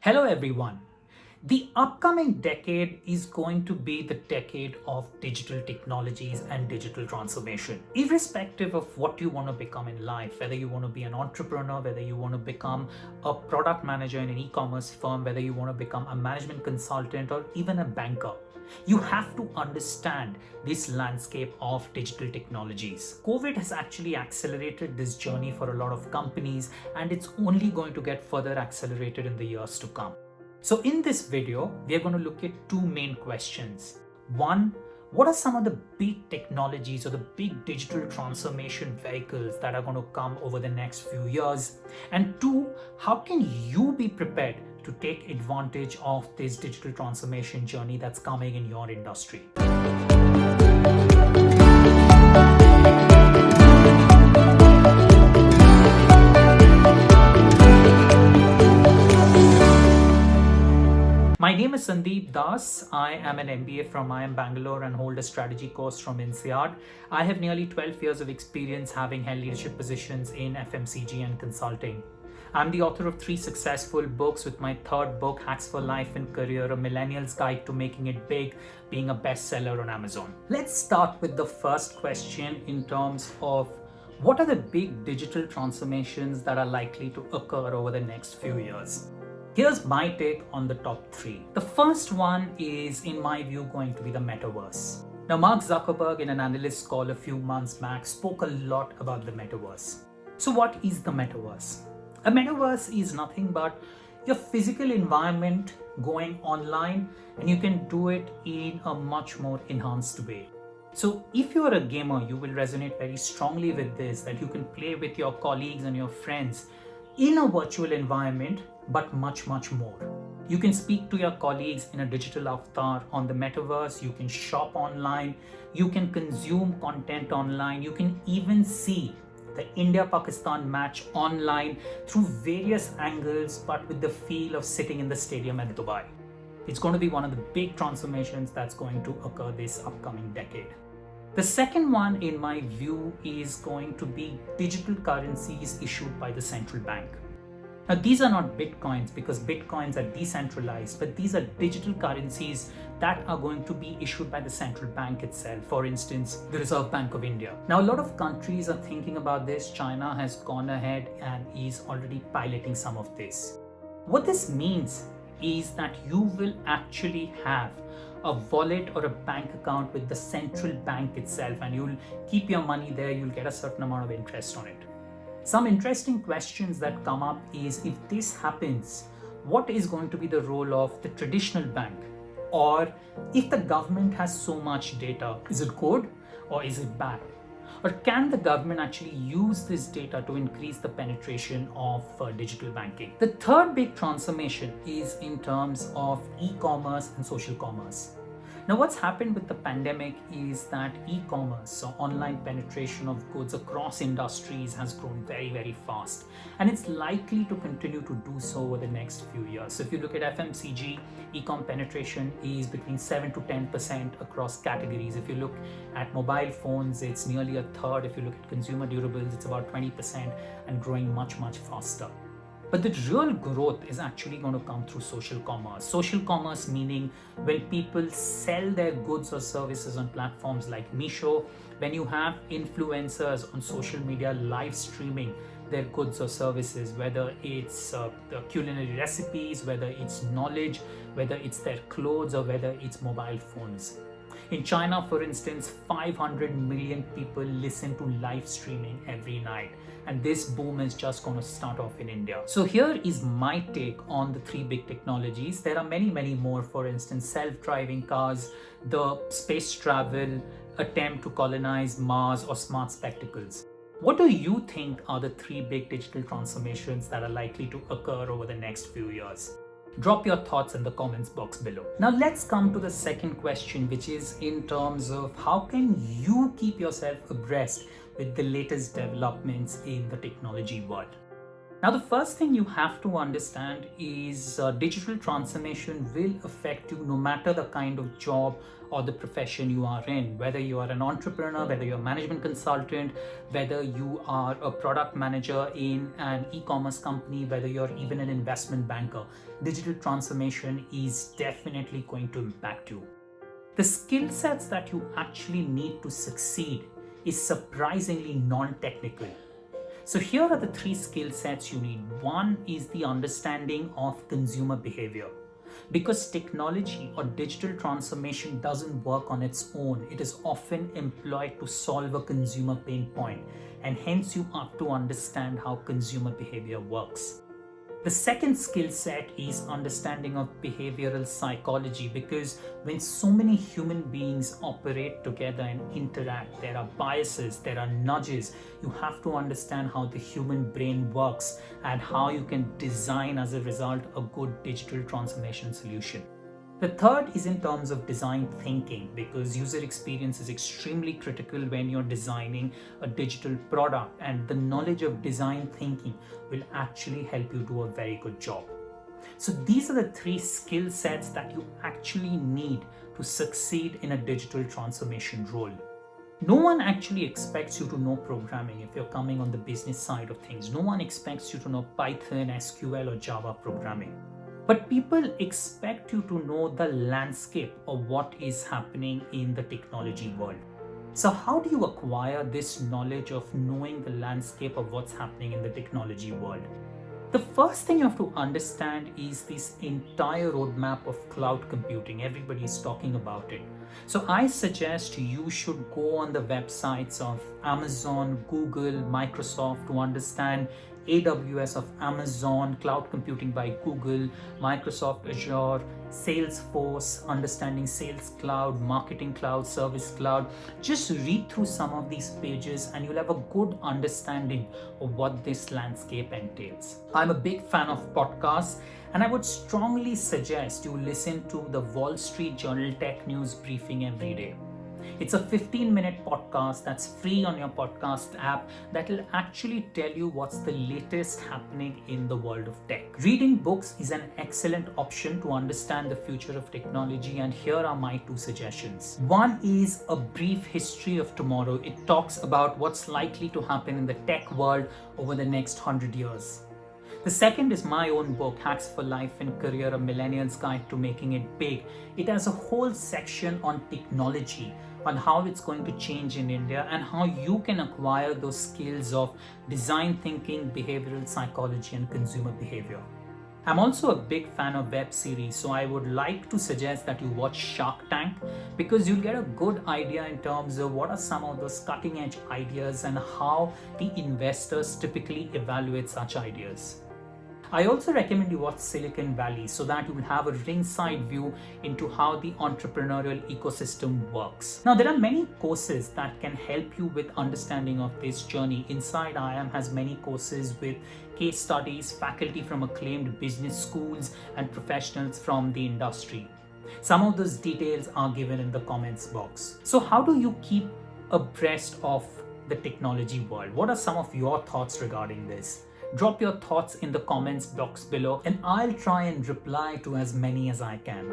Hello everyone. The upcoming decade is going to be the decade of digital technologies and digital transformation. Irrespective of what you want to become in life, whether you want to be an entrepreneur, whether you want to become a product manager in an e-commerce firm, whether you want to become a management consultant or even a banker, you have to understand this landscape of digital technologies. COVID has actually accelerated this journey for a lot of companies, and it's only going to get further accelerated in the years to come. So in this video, we are going to look at two main questions. One, what are some of the big technologies or the big digital transformation vehicles that are going to come over the next few years? And two, how can you be prepared to take advantage of this digital transformation journey that's coming in your industry? My name is Sandeep Das. I am an MBA from IIM Bangalore and hold a strategy course from INSEAD. I have nearly 12 years of experience having held leadership positions in FMCG and consulting. I'm the author of 3 successful books, with my third book, Hacks for Life and Career, a millennial's guide to making it big, being a bestseller on Amazon. Let's start with the first question in terms of what are the big digital transformations that are likely to occur over the next few years. Here's my take on the top 3. The first one is, in my view, going to be the Metaverse. Now, Mark Zuckerberg, in an analyst call a few months back, spoke a lot about the Metaverse. So what is the Metaverse? A Metaverse is nothing but your physical environment going online, and you can do it in a much more enhanced way. So if you're a gamer, you will resonate very strongly with this, that you can play with your colleagues and your friends in a virtual environment, but much more. You can speak to your colleagues in a digital avatar on the Metaverse. You can shop online. You can consume content online. You can even see the India-Pakistan match online through various angles, but with the feel of sitting in the stadium at Dubai. It's going to be one of the big transformations that's going to occur this upcoming decade. The second one, in my view, is going to be digital currencies issued by the central bank. Now, these are not bitcoins, because bitcoins are decentralized, but these are digital currencies that are going to be issued by the central bank itself. For instance, the Reserve Bank of India. Now, a lot of countries are thinking about this. China has gone ahead and is already piloting some of this. What this means is that you will actually have a wallet or a bank account with the central bank itself, and you'll keep your money there. You'll get a certain amount of interest on it. Some interesting questions that come up is, if this happens, what is going to be the role of the traditional bank? Or if the government has so much data, is it good or is it bad? Or can the government actually use this data to increase the penetration of digital banking? The third big transformation is in terms of e-commerce and social commerce. Now, what's happened with the pandemic is that e-commerce, so online penetration of goods across industries, has grown very fast, and it's likely to continue to do so over the next few years. So if you look at FMCG, e-com penetration is between 7 to 10% across categories. If you look at mobile phones, it's nearly a third. If you look at consumer durables, it's about 20% and growing much faster. But the real growth is actually going to come through social commerce. Social commerce meaning when people sell their goods or services on platforms like Meesho, when you have influencers on social media live streaming their goods or services, whether it's the culinary recipes, whether it's knowledge, whether it's their clothes, or whether it's mobile phones. In China, for instance, 500 million people listen to live streaming every night. And this boom is just going to start off in India. So here is my take on the 3 big technologies. There are many more. For instance, self-driving cars, the space travel, attempt to colonize Mars, or smart spectacles. What do you think are the 3 big digital transformations that are likely to occur over the next few years? Drop your thoughts in the comments box below. Now let's come to the second question, which is in terms of how can you keep yourself abreast with the latest developments in the technology world. Now, the first thing you have to understand is digital transformation will affect you no matter the kind of job or the profession you are in. Whether you are an entrepreneur, whether you're a management consultant, whether you are a product manager in an e-commerce company, whether you're even an investment banker, digital transformation is definitely going to impact you. The skill sets that you actually need to succeed is surprisingly non-technical. So here are the 3 skill sets you need. One is the understanding of consumer behavior. Because technology or digital transformation doesn't work on its own, it is often employed to solve a consumer pain point, and hence you have to understand how consumer behavior works. The second skill set is understanding of behavioral psychology, because when so many human beings operate together and interact, there are biases, there are nudges. You have to understand how the human brain works and how you can design as a result a good digital transformation solution. The third is in terms of design thinking, because user experience is extremely critical when you're designing a digital product, and the knowledge of design thinking will actually help you do a very good job. So these are the 3 skill sets that you actually need to succeed in a digital transformation role. No one actually expects you to know programming if you're coming on the business side of things. No one expects you to know Python, SQL, or Java programming. But people expect you to know the landscape of what is happening in the technology world. So how do you acquire this knowledge of knowing the landscape of what's happening in the technology world? The first thing you have to understand is this entire roadmap of cloud computing. Everybody is talking about it. So I suggest you should go on the websites of Amazon, Google, Microsoft to understand AWS of Amazon, cloud computing by Google, Microsoft Azure, Salesforce, understanding Sales Cloud, Marketing Cloud, Service Cloud. Just read through some of these pages and you'll have a good understanding of what this landscape entails. I'm a big fan of podcasts, and I would strongly suggest you listen to the Wall Street Journal Tech News Briefing every day. It's a 15-minute podcast that's free on your podcast app that will actually tell you what's the latest happening in the world of tech. Reading books is an excellent option to understand the future of technology, and here are my 2 suggestions. One is A Brief History of Tomorrow. It talks about what's likely to happen in the tech world over the next 100 years. The second is my own book, Hacks for Life and Career, A Millennial's Guide to Making It Big. It has a whole section on technology, on how it's going to change in India and how you can acquire those skills of design thinking, behavioral psychology, and consumer behavior. I'm also a big fan of web series, so I would like to suggest that you watch Shark Tank, because you'll get a good idea in terms of what are some of those cutting edge ideas and how the investors typically evaluate such ideas. I also recommend you watch Silicon Valley so that you will have a ringside view into how the entrepreneurial ecosystem works. Now, there are many courses that can help you with understanding of this journey. InsideIIM has many courses with case studies, faculty from acclaimed business schools, and professionals from the industry. Some of those details are given in the comments box. So how do you keep abreast of the technology world? What are some of your thoughts regarding this? Drop your thoughts in the comments box below and I'll try and reply to as many as I can.